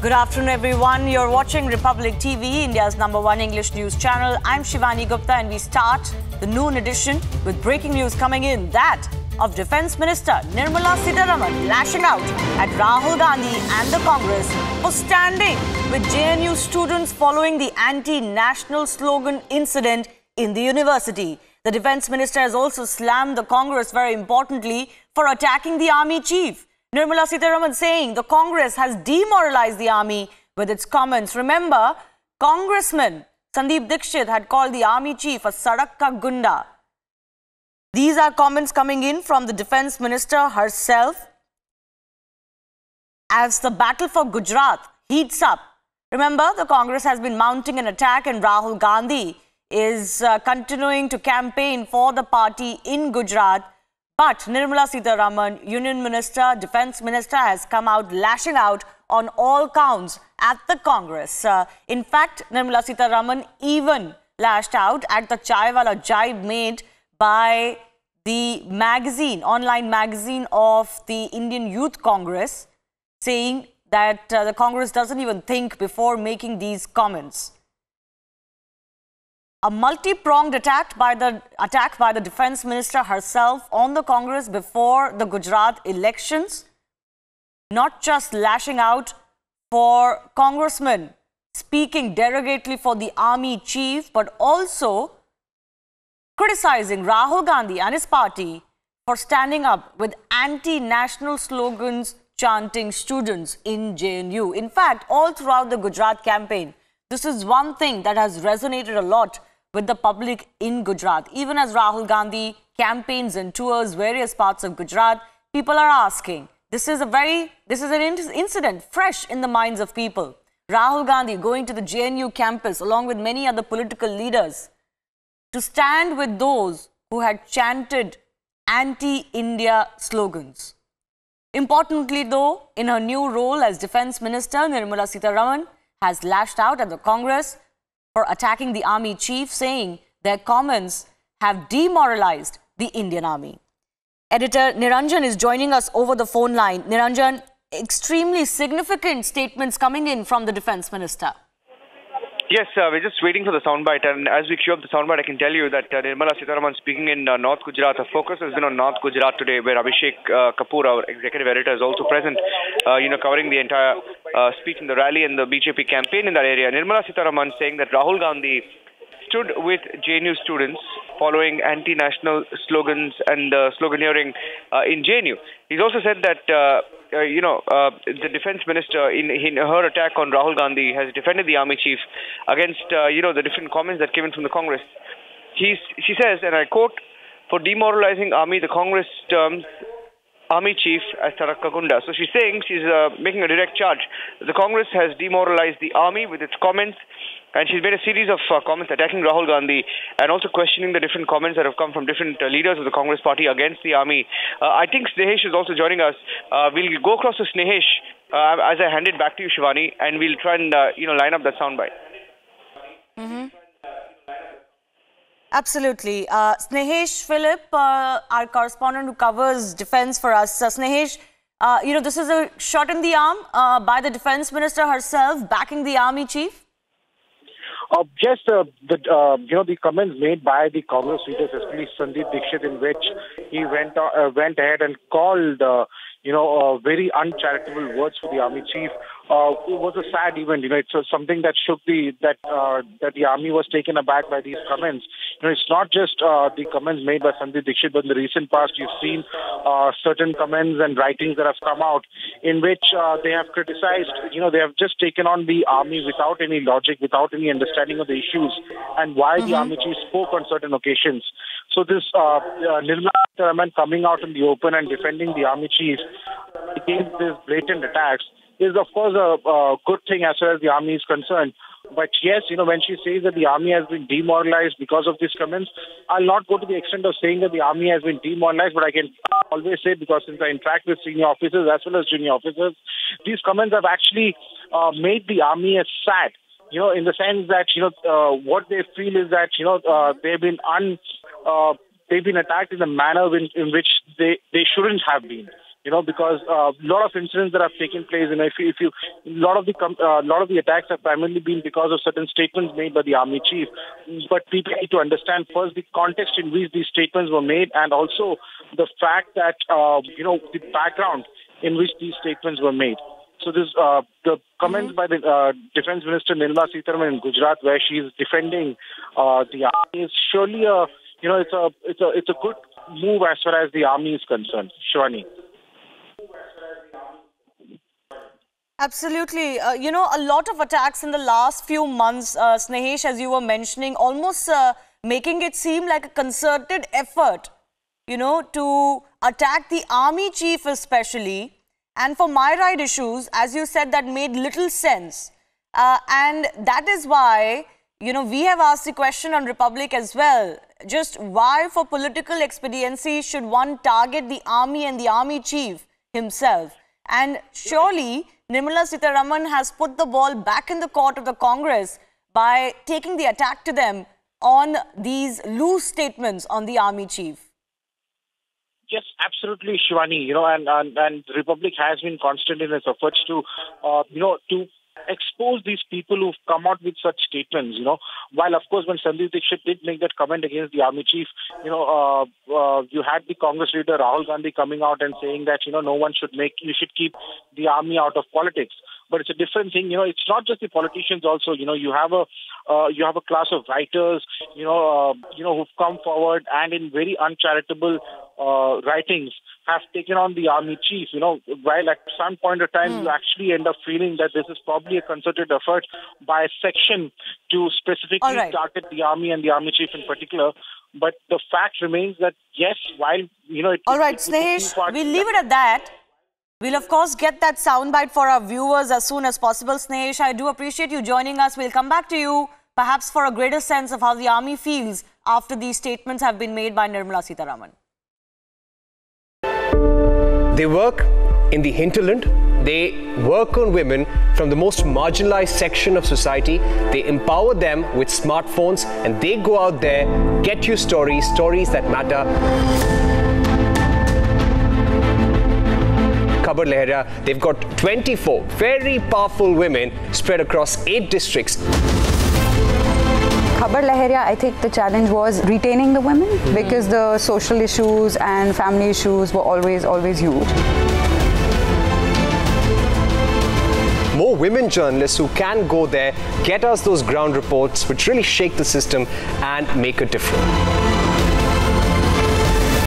Good afternoon, everyone. You're watching Republic TV, India's #1 English news channel. I'm Shivani Gupta, and we start the noon edition with breaking news coming in. That of Defence Minister Nirmala Sitharaman lashing out at Rahul Gandhi and the Congress for standing with JNU students following the anti-national slogan incident in the university. The Defence Minister has also slammed the Congress, very importantly, for attacking the army chief. Nirmala Sitharaman saying the Congress has demoralized the army with its comments. Remember, Congressman Sandeep Dixit had called the army chief a Sadak Ka Gunda. These are comments coming in from the Defence Minister herself as the battle for Gujarat heats up. Remember, the Congress has been mounting an attack and Rahul Gandhi is continuing to campaign for the party in Gujarat. But Nirmala Sitharaman, Union Minister, Defence Minister, has come out lashing out on all counts at the Congress. In fact, Nirmala Sitharaman even lashed out at the Chaiwala jibe made by the magazine, online magazine of the Indian Youth Congress, saying that the Congress doesn't even think before making these comments. A multi-pronged attack by the Defence Minister herself on the Congress before the Gujarat elections. Not just lashing out for congressmen speaking derogatorily for the army chief, but also criticizing Rahul Gandhi and his party for standing up with anti-national slogans chanting students in JNU. In fact, all throughout the Gujarat campaign, this is one thing that has resonated a lot with the public in Gujarat. Even as Rahul Gandhi campaigns and tours various parts of Gujarat, people are asking. This is an incident fresh in the minds of people. Rahul Gandhi going to the JNU campus along with many other political leaders to stand with those who had chanted anti-India slogans. Importantly though, in her new role as Defence Minister, Nirmala Sitharaman has lashed out at the Congress for attacking the army chief, saying their comments have demoralized the Indian army. Editor Niranjan is joining us over the phone line. Niranjan, extremely significant statements coming in from the Defence Minister. Yes, we're just waiting for the soundbite, and as we queue up the soundbite, I can tell you that Nirmala Sitharaman speaking in North Gujarat. Her focus has been on North Gujarat today, where Abhishek Kapoor, our executive editor, is also present, covering the entire speech in the rally and the BJP campaign in that area. Nirmala Sitharaman saying that Rahul Gandhi stood with JNU students following anti-national slogans and sloganeering in JNU. He's also said that the Defence Minister, in her attack on Rahul Gandhi, has defended the army chief against the different comments that came in from the Congress. She says, and I quote, "For demoralizing army, the Congress terms army chief as Sadak Ka Gunda." So she's saying, she's making a direct charge. The Congress has demoralized the army with its comments, and she's made a series of comments attacking Rahul Gandhi and also questioning the different comments that have come from different leaders of the Congress party against the army. I think Snehesh is also joining us. We'll go across to Snehesh as I hand it back to you, Shivani, and we'll try and line up that soundbite. Absolutely. Snehesh Philip, our correspondent who covers defence for us. Snehesh, this is a shot in the arm by the Defence Minister herself backing the army chief. Yes, the comments made by the Congress leaders, especially Sandeep Dixit, in which he went ahead and called, very uncharitable words for the army chief. It was a sad event. It's something that shook that the army was taken aback by these comments. It's not just the comments made by Sandeep Dixit, but in the recent past, you've seen certain comments and writings that have come out in which they have criticized. They have just taken on the army without any logic, without any understanding of the issues and why the army chief spoke on certain occasions. So this Nirmala Sitharaman coming out in the open and defending the army chief against these blatant attacks is, of course, a good thing as far as the army is concerned. But yes, when she says that the army has been demoralized because of these comments, I'll not go to the extent of saying that the army has been demoralized, but I can always say, because since I interact with senior officers as well as junior officers, these comments have actually made the army as sad. In the sense that, what they feel is that, they've been attacked in a manner in which they shouldn't have been. because a lot of incidents that have taken place, and a lot of the attacks have primarily been because of certain statements made by the army chief. But people need to understand first the context in which these statements were made, and also the fact that the background in which these statements were made. So the comments by the Defense Minister Nirmala Sitharaman in Gujarat, where she is defending the army, is surely it's a good move as far as the army is concerned. Shivani. Absolutely. A lot of attacks in the last few months, Snehesh, as you were mentioning, almost making it seem like a concerted effort, to attack the army chief especially. And for my right issues, as you said, that made little sense. And that is why, we have asked the question on Republic as well. Just why, for political expediency, should one target the army and the army chief himself? And surely, Nirmala Sitharaman has put the ball back in the court of the Congress by taking the attack to them on these loose statements on the army chief. Yes, absolutely, Shivani. And the Republic has been constant in its efforts to expose these people who've come out with such statements. While of course when Sandeep Dixit did make that comment against the army chief, you had the Congress leader Rahul Gandhi coming out and saying that you should keep the army out of politics. But it's a different thing. It's not just the politicians. Also, you have a class of writers, who've come forward and in very uncharitable writings have taken on the army chief. While at some point of time you actually end up feeling that this is probably a concerted effort by a section to specifically target the army and the army chief in particular. But the fact remains that yes, while all right, Snehesh, we'll leave it at that. We'll, of course, get that soundbite for our viewers as soon as possible. Snehesh, I do appreciate you joining us. We'll come back to you, perhaps for a greater sense of how the army feels after these statements have been made by Nirmala Sitharaman. They work in the hinterland. They work on women from the most marginalized section of society. They empower them with smartphones, and they go out there, get you stories that matter. Khabar Lahariya, they've got 24 very powerful women spread across 8 districts. Khabar Lahariya, I think the challenge was retaining the women because the social issues and family issues were always huge. More women journalists who can go there, get us those ground reports which really shake the system and make a difference.